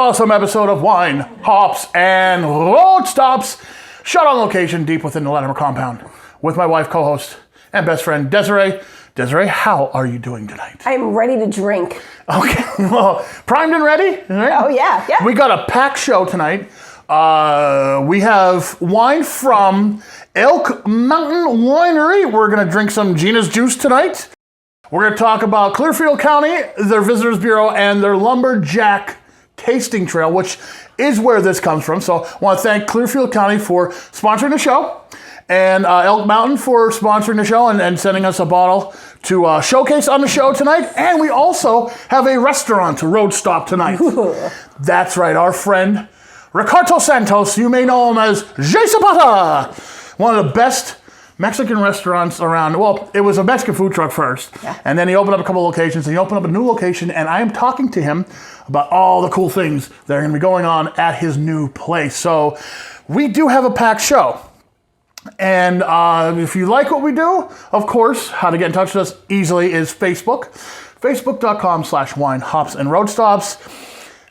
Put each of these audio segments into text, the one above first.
awesome episode of Wine, Hops, and Road Stops, shot on location deep within the Latimer compound with my wife, co-host, and best friend, Desiree. Desiree, how are you doing tonight? I'm ready to drink. Okay, well, primed and ready? Right? Oh, yeah. We got a packed show tonight. We have wine from Elk Mountain Winery. We're going to drink some Gina's juice tonight. We're going to talk about Clearfield County, their Visitors Bureau, and their Lumberjack tasting trail, which is where this comes from. So I want to thank Clearfield County for sponsoring the show, and Elk Mountain for sponsoring the show and sending us a bottle to showcase on the show tonight. And we also have a restaurant road stop tonight. That's right, our friend Ricardo Santos, you may know him as Jzapata, one of the best Mexican restaurants around. Well, it was a Mexican food truck first, and then he opened up a couple locations, and he opened up a new location, and I am talking to him about all the cool things that are going to be going on at his new place. So we do have a packed show. And if you like what we do, of course, how to get in touch with us easily is Facebook. Facebook.com/wine, hops, and road stops.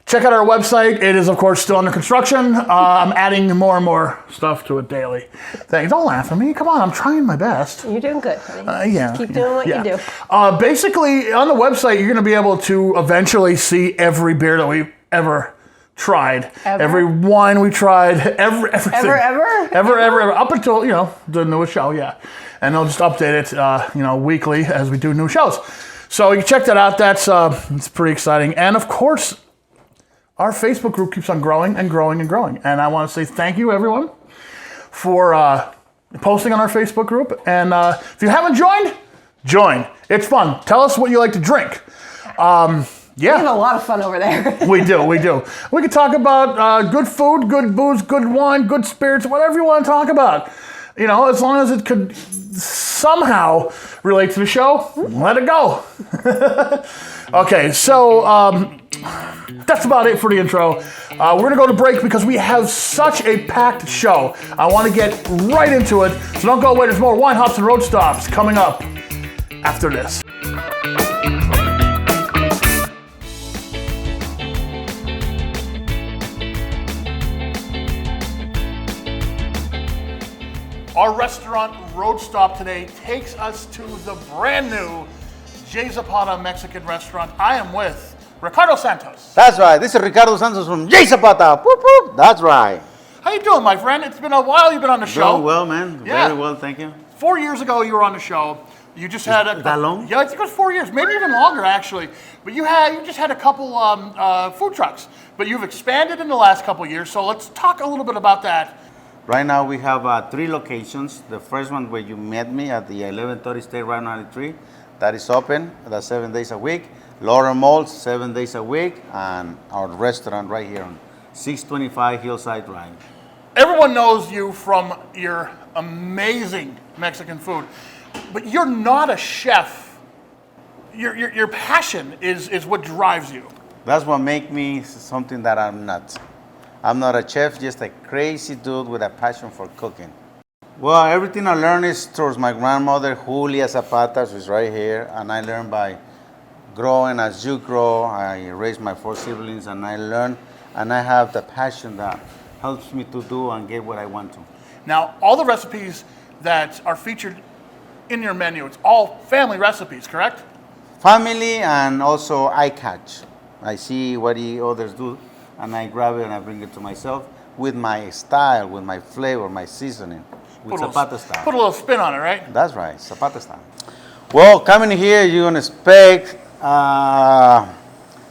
Check out our website. It is, of course, still under construction. I'm adding more and more stuff to it daily. Thanks. Don't laugh at me. Come on, I'm trying my best. You're doing good, honey. Yeah. Keep doing what you do. Basically, on the website, you're going to be able to eventually see every beer that we've ever tried. Ever? Every wine we tried. Everything. Ever. Up until, the newest show, yeah. And they'll just update it, weekly as we do new shows. So you can check that out. It's pretty exciting. And, of course, our Facebook group keeps on growing and growing and growing. And I want to say thank you, everyone, for posting on our Facebook group. And if you haven't joined, join. It's fun. Tell us what you like to drink. Yeah. We have a lot of fun over there. We do. We can talk about good food, good booze, good wine, good spirits, whatever you want to talk about. As long as it could somehow relate to the show, let it go. Okay, so that's about it for the intro. We're going to go to break because we have such a packed show. I want to get right into it, so don't go away. There's more Wine, Hops, and Road Stops coming up after this. Our restaurant road stop today takes us to the brand new Jzapata Mexican restaurant. I am with Ricardo Santos. That's right. This is Ricardo Santos from Jzapata. Poop, poop. That's right. How you doing, my friend? It's been a while you've been on the show. Doing well, man. Yeah. Very well, thank you. 4 years ago you were on the show. You just had that long? Yeah, I think it was 4 years, maybe even longer actually. But you just had a couple food trucks, but you've expanded in the last couple of years. So let's talk a little bit about that. Right now we have 3 locations. The first one where you met me at the 1130 State Route 93, that is open. That's 7 days a week. Laurel Mall, 7 days a week, and our restaurant right here on 625 Hillside Drive. Everyone knows you from your amazing Mexican food, but you're not a chef. Your passion is what drives you. That's what makes me something that I'm not. I'm not a chef, just a crazy dude with a passion for cooking. Well, everything I learned is towards my grandmother, Julia Zapata, who's right here, and I learned by growing as you grow. I raised my 4 siblings, and I learned, and I have the passion that helps me to do and get what I want to. Now, all the recipes that are featured in your menu, it's all family recipes, correct? Family, and also I catch. I see what the others do, and I grab it and I bring it to myself with my style, with my flavor, my seasoning, with Zapata style. Put a little spin on it, right? That's right, Zapata style. Well, coming here, you're gonna expect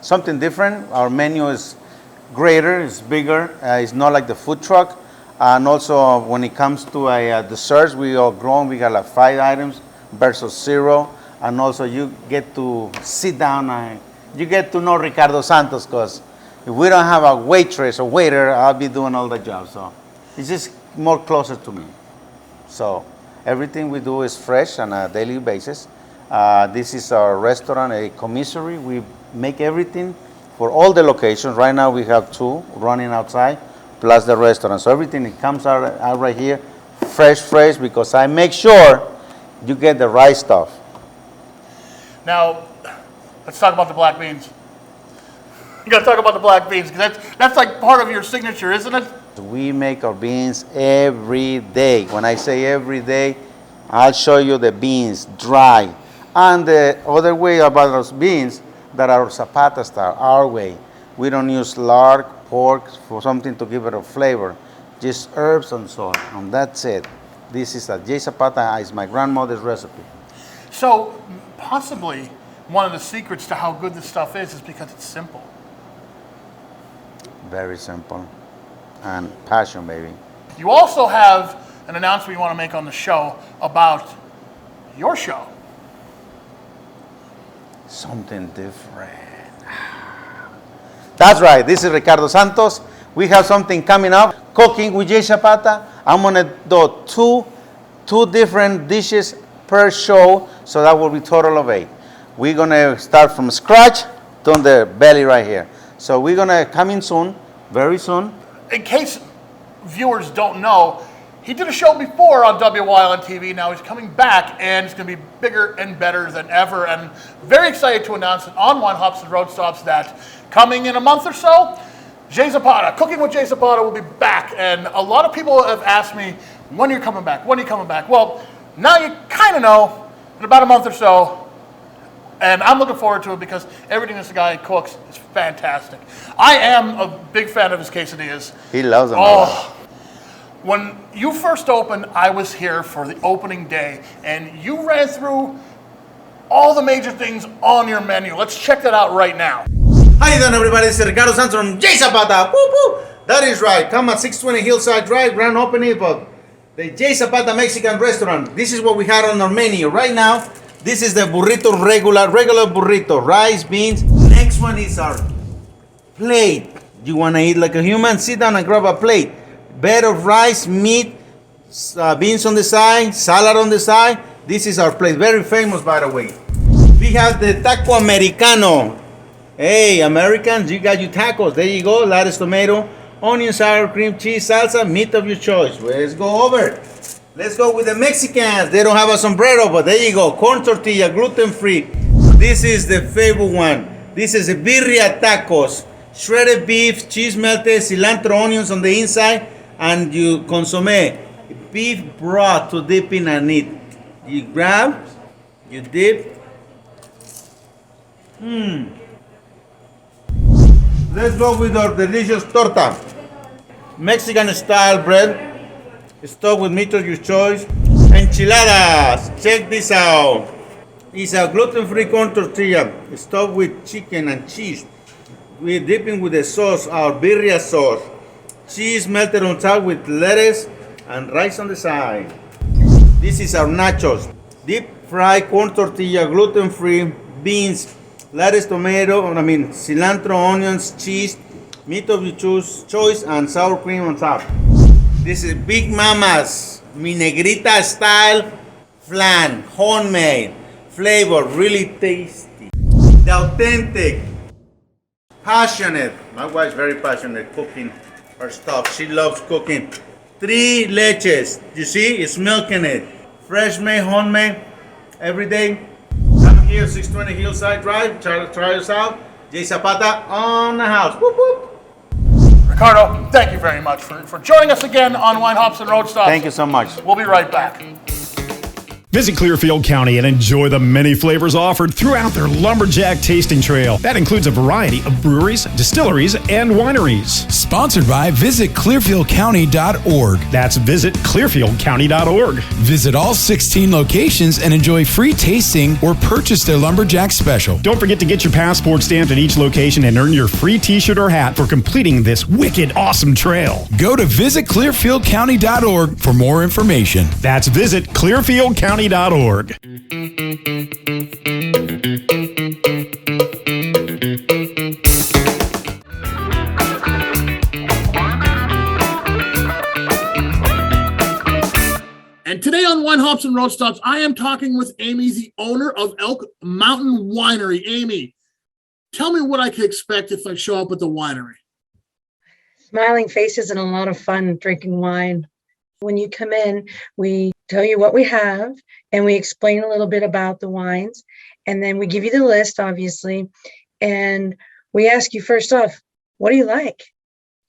something different. Our menu is greater, it's bigger. It's not like the food truck. And also, when it comes to desserts, we are grown. We got like 5 items versus 0. And also, you get to sit down and you get to know Ricardo Santos, because if we don't have a waitress or waiter, I'll be doing all the jobs. So it's just more closer to me. So everything we do is fresh on a daily basis. This is our restaurant, a commissary. We make everything for all the locations. Right now we have 2 running outside, plus the restaurant. So everything it comes out right here, fresh, because I make sure you get the right stuff. Now, let's talk about the black beans. You got to talk about the black beans because that's like part of your signature, isn't it? We make our beans every day. When I say every day, I'll show you the beans dry. And the other way about those beans that are Jzapata style, our way. We don't use lard, pork for something to give it a flavor. Just herbs and salt, and that's it. This is a Jzapata, is my grandmother's recipe. So possibly one of the secrets to how good this stuff is because it's simple. Very simple. And passion, baby. You also have an announcement you want to make on the show about your show. Something different. That's right. This is Ricardo Santos. We have something coming up. Cooking with Jzapata. I'm gonna do two different dishes per show, so that will be total of 8. We're gonna start from scratch to the belly right here. So we're gonna come in soon, very soon. In case viewers don't know, he did a show before on WYLN TV. Now he's coming back, and it's going to be bigger and better than ever. And very excited to announce it on Wine Hops and Road Stops that coming in a month or so, Jzapata, Cooking with Jzapata will be back. And a lot of people have asked me, when are you coming back? When are you coming back? Well, now you kind of know, in about a month or so. And I'm looking forward to it because everything this guy cooks is fantastic. I am a big fan of his quesadillas. He loves them. Oh, when you first opened, I was here for the opening day, and you ran through all the major things on your menu. Let's check that out right now. How you doing, everybody? This is Ricardo Santos from Jzapata. Woo woo! That is right. Come at 620 Hillside Drive, grand opening of the Jzapata Mexican restaurant. This is what we had on our menu right now. This is the burrito regular burrito, rice, beans. Next one is our plate. You want to eat like a human? Sit down and grab a plate. Bed of rice, meat, beans on the side, salad on the side. This is our plate. Very famous, by the way. We have the taco americano. Hey, Americans, you got your tacos. There you go. Lettuce, tomato, onion, sour cream, cheese, salsa, meat of your choice. Let's go over. Let's go with the Mexicans. They don't have a sombrero, but there you go. Corn tortilla, gluten-free. This is the favorite one. This is a birria tacos. Shredded beef, cheese melted, cilantro, onions on the inside, and you consomme. Beef broth to dip in and eat. You grab, you dip. Let's go with our delicious torta. Mexican style bread. Stuffed with meat of your choice. Enchiladas. Check this out. It's a gluten-free corn tortilla stuffed with chicken and cheese. We're dipping with the sauce, our birria sauce. Cheese melted on top with lettuce and rice on the side. This is our nachos. Deep fried corn tortilla, gluten-free, beans, lettuce, tomato, cilantro, onions, cheese, meat of your choice, and sour cream on top. This is Big Mama's Mi Negrita style flan, homemade, flavor, really tasty. The authentic, passionate. My wife's very passionate cooking her stuff. She loves cooking. 3 leches. You see, it's milk in it. Fresh made, homemade, every day. I'm here, 620 Hillside Drive. Try us out. Jzapata on the house. Whoop, whoop. Ricardo, thank you very much for joining us again on Wine Hops and Road Stops. Thank you so much. We'll be right back. Visit Clearfield County and enjoy the many flavors offered throughout their Lumberjack tasting trail. That includes a variety of breweries, distilleries, and wineries. Sponsored by visitclearfieldcounty.org. That's visitclearfieldcounty.org. Visit all 16 locations and enjoy free tasting or purchase their Lumberjack special. Don't forget to get your passport stamped at each location and earn your free t-shirt or hat for completing this wicked awesome trail. Go to visitclearfieldcounty.org for more information. That's visitclearfieldcounty.org. And today on Wine Hops and Road Stops, I am talking with Amy, the owner of Elk Mountain Winery. Amy, tell me what I can expect if I show up at the winery. Smiling faces and a lot of fun drinking wine. When you come in, we tell you what we have and we explain a little bit about the wines, and then we give you the list, obviously, and we ask you first off, what do you like?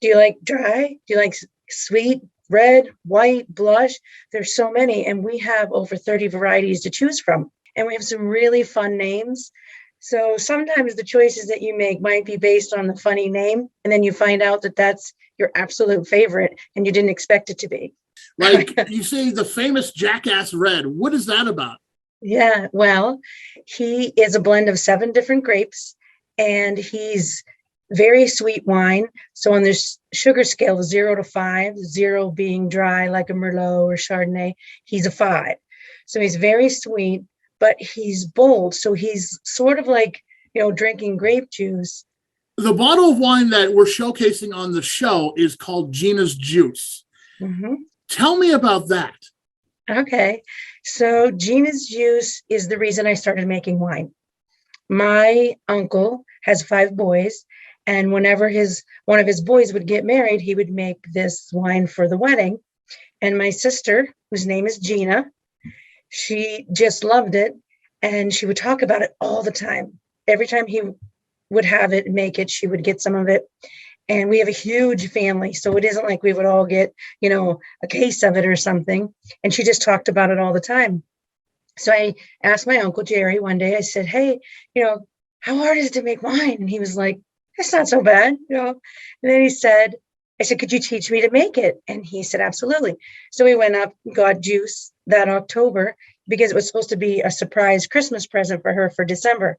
Do you like dry? Do you like sweet, red, white, blush? There's so many, and we have over 30 varieties to choose from. And we have some really fun names. So sometimes the choices that you make might be based on the funny name, and then you find out that that's your absolute favorite and you didn't expect it to be. Like you say, the famous Jack-Azz Red. What is that about? Yeah, well, he is a blend of 7 different grapes, and he's very sweet wine. So on this sugar scale, 0 to 5, 0 being dry like a Merlot or Chardonnay, he's a 5. So he's very sweet, but he's bold. So he's sort of like, drinking grape juice. The bottle of wine that we're showcasing on the show is called Gina's Juice. Mm-hmm. Tell me about that. Okay. So Gina's Juice is the reason I started making wine. My uncle has 5 boys, and whenever one of his boys would get married, he would make this wine for the wedding. And my sister, whose name is Gina, she just loved it, and she would talk about it all the time. Every time he would have it and make it, she would get some of it. And we have a huge family, so it isn't like we would all get, a case of it or something. And she just talked about it all the time. So I asked my Uncle Jerry one day, I said, hey, how hard is it to make wine? And he was like, it's not so bad, And then I said, could you teach me to make it? And he said, absolutely. So we went up, got juice that October because it was supposed to be a surprise Christmas present for her for December.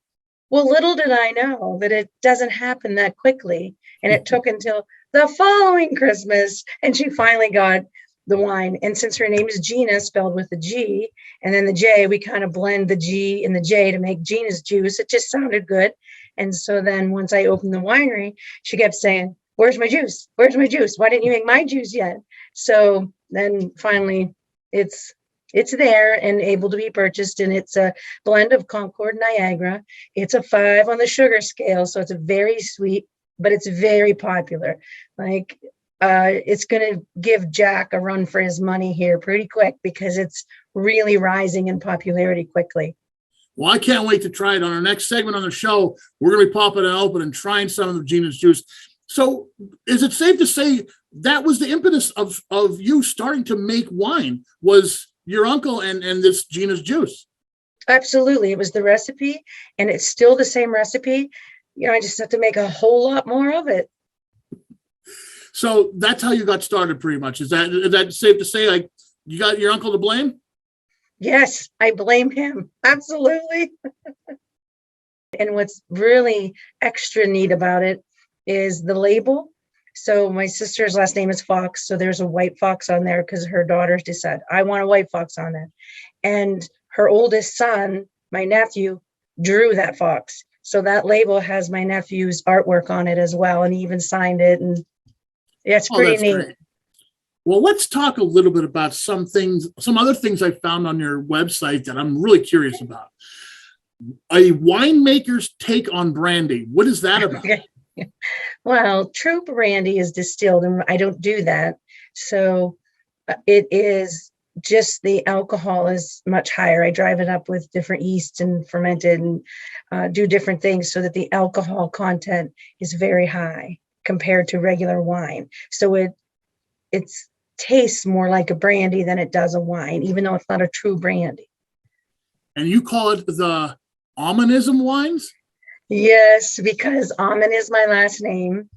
Well, little did I know that it doesn't happen that quickly. And it took until the following Christmas, and she finally got the wine. And since her name is Gina, spelled with a G, and then the J, we kind of blend the G and the J to make Gina's Juice. It just sounded good. And so then once I opened the winery, she kept saying, where's my juice? Where's my juice? Why didn't you make my juice yet? So then finally it's there and able to be purchased. And it's a blend of Concord Niagara. It's a 5 on the sugar scale. So it's a very sweet, but it's very popular. It's going to give Jack a run for his money here pretty quick because it's really rising in popularity quickly. Well, I can't wait to try it. On our next segment on the show, we're going to be popping it open and trying some of Gina's Juice. So is it safe to say that was the impetus of you starting to make wine, was your uncle and this Gina's Juice? Absolutely. It was the recipe, and it's still the same recipe. I just have to make a whole lot more of it. So that's how you got started pretty much. Is that safe to say, like, you got your uncle to blame? Yes, I blame him. Absolutely. And what's really extra neat about it is the label. So my sister's last name is Fox. So there's a white fox on there because her daughters just said, I want a white fox on there. And her oldest son, my nephew, drew that fox. So that label has my nephew's artwork on it as well. And he even signed it. And yeah, it's pretty neat. Great. Well, let's talk a little bit about some other things I found on your website that I'm really curious about. A winemaker's take on brandy. What is that about? Well, true brandy is distilled, and I don't do that. So it is just the alcohol is much higher. I drive it up with different yeasts and ferment it and do different things so that the alcohol content is very high compared to regular wine. So it tastes more like a brandy than it does a wine, even though it's not a true brandy. And you call it the Omanism wines? Yes, because Aman is my last name.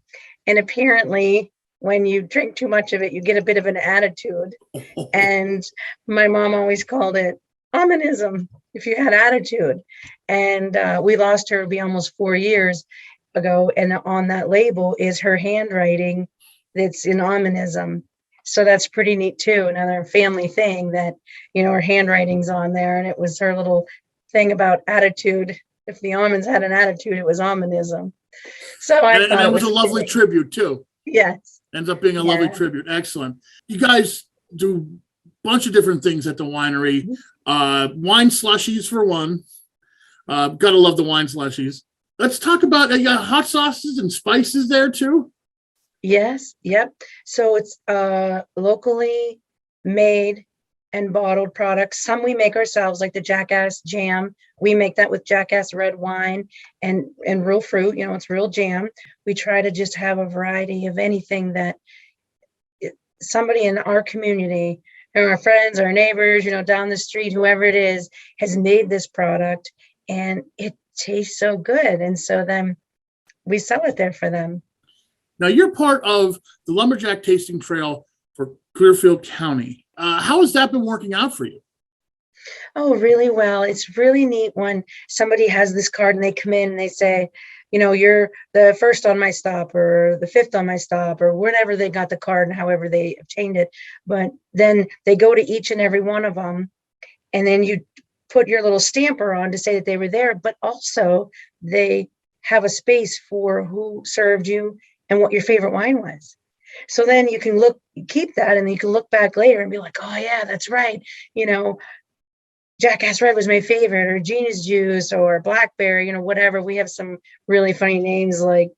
And apparently when you drink too much of it, you get a bit of an attitude. And my mom always called it Amanism if you had attitude. And we lost her, it'll be almost 4 years ago. And on that label is her handwriting that's in Amanism. So that's pretty neat too. Another family thing that, her handwriting's on there, and it was her little thing about attitude. If the almonds had an attitude, it was Amanism. So I thought it was a lovely tribute too. Yes. Ends up being a lovely tribute. Excellent. You guys do a bunch of different things at the winery. Wine slushies for one. Gotta love the wine slushies. Let's talk about hot sauces and spices there too. Yes. Yep. So it's locally made and bottled products. Some we make ourselves, like the Jack-Azz jam. We make that with Jack-Azz red wine and real fruit. It's real jam. We try to just have a variety of anything that somebody in our community, our friends, our neighbors, down the street, whoever it is, has made this product and it tastes so good. And so then we sell it there for them. Now, you're part of the Lumberjack Tasting Trail for Clearfield County. How has that been working out for you? Oh, really well. It's really neat when somebody has this card and they come in and they say, you're the first on my stop or the fifth on my stop or whenever they got the card and however they obtained it. But then they go to each and every one of them and then you put your little stamper on to say that they were there, but also they have a space for who served you and what your favorite wine was. So then you can keep that, and you can look back later and be like, oh yeah, that's right. Jack-Azz Red was my favorite, or Gina's Juice, or Blackberry, whatever. We have some really funny names like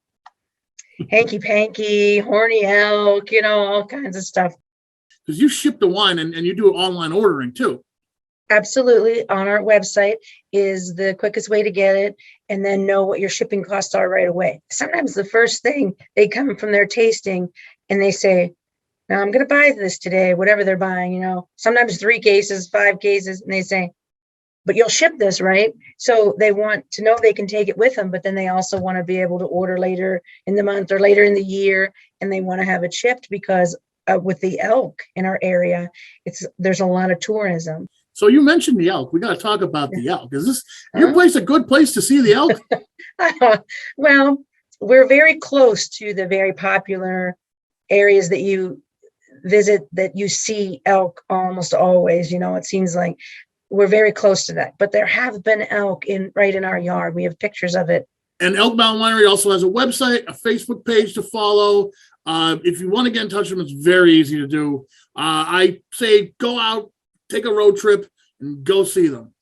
Hanky Panky, Horny Elk, all kinds of stuff. Because you ship the wine and you do online ordering too. Absolutely. On our website is the quickest way to get it, and then know what your shipping costs are right away. Sometimes the first thing, they come from their tasting and they say, now I'm going to buy this today, whatever they're buying, sometimes 3 cases, 5 cases. And they say, but you'll ship this, right? So they want to know they can take it with them, but then they also want to be able to order later in the month or later in the year. And they want to have it shipped because with the elk in our area, there's a lot of tourism. So you mentioned the elk. We got to talk about the elk. Is this your place a good place to see the elk? Well, we're very close to the very popular areas that you visit, that you see elk almost always. It seems like we're very close to that. But there have been elk right in our yard. We have pictures of it. And Elk Mountain Winery also has a website, a Facebook page to follow. If you want to get in touch with them, it's very easy to do. I say go out, take a road trip, and go see them.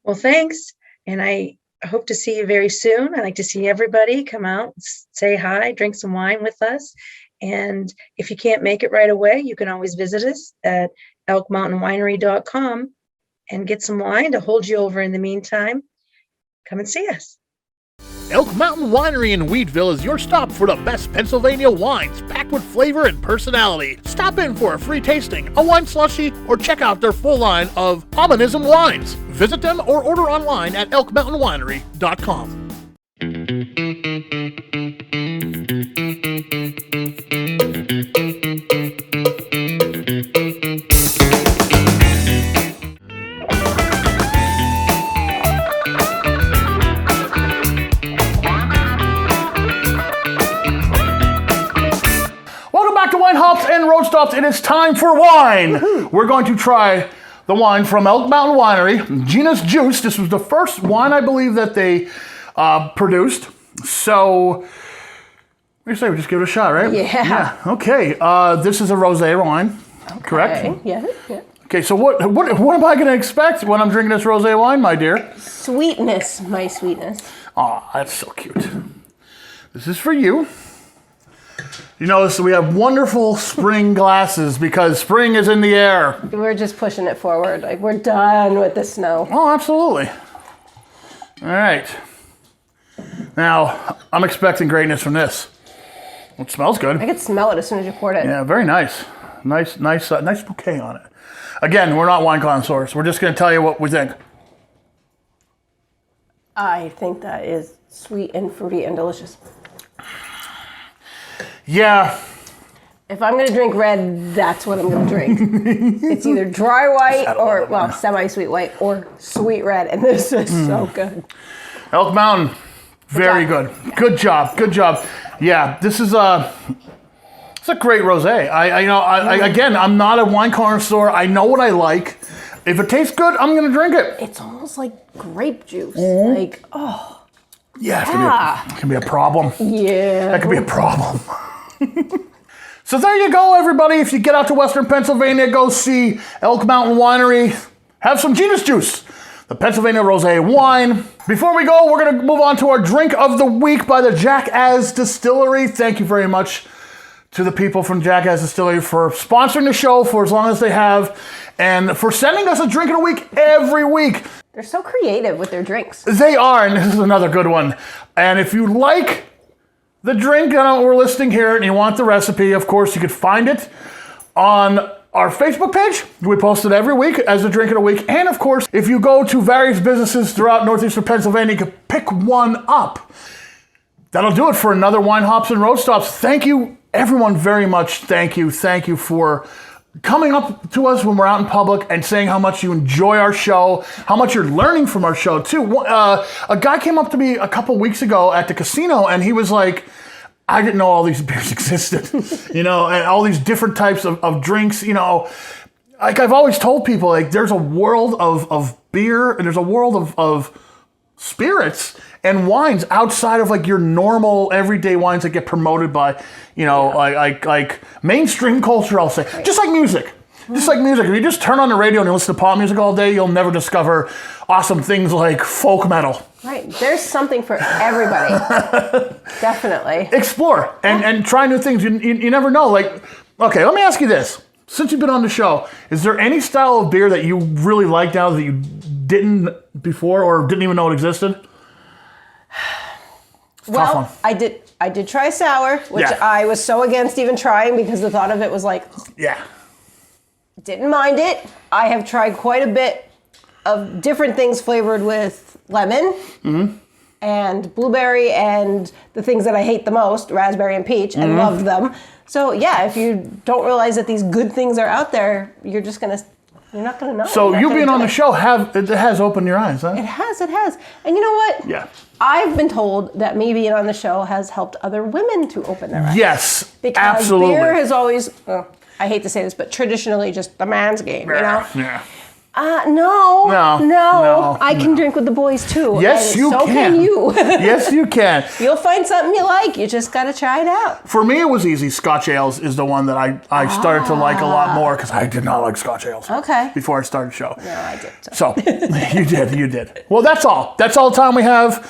Well, thanks. And I hope to see you very soon. I like to see everybody come out, say hi, drink some wine with us. And if you can't make it right away, you can always visit us at elkmountainwinery.com and get some wine to hold you over in the meantime. Come and see us. Elk Mountain Winery in Weedville is your stop for the best Pennsylvania wines, packed with flavor and personality. Stop in for a free tasting, a wine slushie, or check out their full line of Omanism wines. Visit them or order online at elkmountainwinery.com. Wine Hops and Road Stops. It is time for wine. Woo-hoo. We're going to try the wine from Elk Mountain Winery, Gina's Juice. This was the first wine, I believe, that they produced. So, what do you say? We just give it a shot, right? Yeah. Okay. This is a rosé wine, correct? Yeah. Okay. So what am I going to expect when I'm drinking this rosé wine, my dear? Sweetness, my sweetness. Oh, that's so cute. This is for you. You notice we have wonderful spring glasses because spring is in the air. We're just pushing it forward. Like, we're done with the snow. Oh, absolutely. All right. Now, I'm expecting greatness from this. It smells good. I could smell it as soon as you poured it. Yeah, very nice. Nice bouquet on it. Again, we're not wine connoisseurs. We're just going to tell you what we think. I think that is sweet and fruity and delicious. Yeah. If I'm going to drink red, that's what I'm going to drink. It's either dry white or, well, semi-sweet white or sweet red. And this is so good. Elk Mountain, very good. Yeah. Good job. Yeah, this is it's a great rosé. Again, I'm not a wine connoisseur. I know what I like. If it tastes good, I'm going to drink it. It's almost like grape juice. Mm-hmm. Like, oh. Yeah, it can be a problem. Yeah. That can be a problem. So there you go, everybody. If you get out to Western Pennsylvania, go see Elk Mountain Winery. Have some Gina's Juice, the Pennsylvania Rosé wine. Before we go, we're going to move on to our drink of the week by the Jack-Azz Distillery. Thank you very much to the people from Jack-Azz Distillery for sponsoring the show for as long as they have, and for sending us a drink of the week every week. They're so creative with their drinks. They are, and this is another good one. And if you like the drink that we're listing here and you want the recipe, of course, you could find it on our Facebook page. We post it every week as a drink of the week. And of course, if you go to various businesses throughout northeastern Pennsylvania, you can pick one up. That'll do it for another Wine, Hops, and Road Stops. Thank you, everyone, very much. Thank you. Thank you for coming up to us when we're out in public and saying how much you enjoy our show, how much you're learning from our show, too. A guy came up to me a couple weeks ago at the casino, and he was like, I didn't know all these beers existed, and all these different types of drinks, Like I've always told people, like there's a world of beer and there's a world of spirits and wines outside of like your normal everyday wines that get promoted by, like mainstream culture, I'll say. Right. Just like music. Just like music. If you just turn on the radio and you listen to pop music all day, you'll never discover awesome things like folk metal. Right. There's something for everybody. Definitely. Explore and try new things. You never know. Like, okay, let me ask you this. Since you've been on the show, is there any style of beer that you really like now that you didn't before or didn't even know it existed? Well, I did try sour, which I was so against even trying because the thought of it was like, didn't mind it. I have tried quite a bit of different things flavored with lemon and blueberry and the things that I hate the most, raspberry and peach, and loved them. So if you don't realize that these good things are out there, you're not gonna know. So you being on the show it has opened your eyes, huh? It has. And you know what? Yeah. I've been told that me being on the show has helped other women to open their eyes. Yes, because absolutely. Beer has always, I hate to say this, but traditionally just the man's game, Yeah. No. I can drink with the boys too. Yes, and you so can you. Yes, you can. You'll find something you like. You just got to try it out. For me, it was easy. Scotch ales is the one that I started to like a lot more because I did not like Scotch ales. Okay. Before I started the show. No, I did. So you did. Well, that's all. That's all the time we have.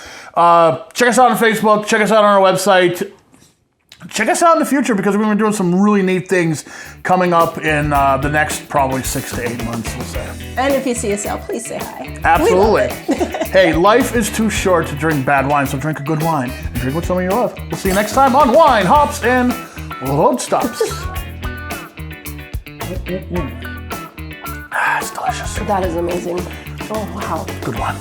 Check us out on Facebook. Check us out on our website. Check us out in the future because we're going to be doing some really neat things coming up in the next probably 6 to 8 months, we'll say. And if you see us out, please say hi. Absolutely. Hey, life is too short to drink bad wine, so drink a good wine and drink with some of you love. We'll see you next time on Wine, Hops, and Road Stops. It's delicious. That is amazing. Oh, wow. Good one.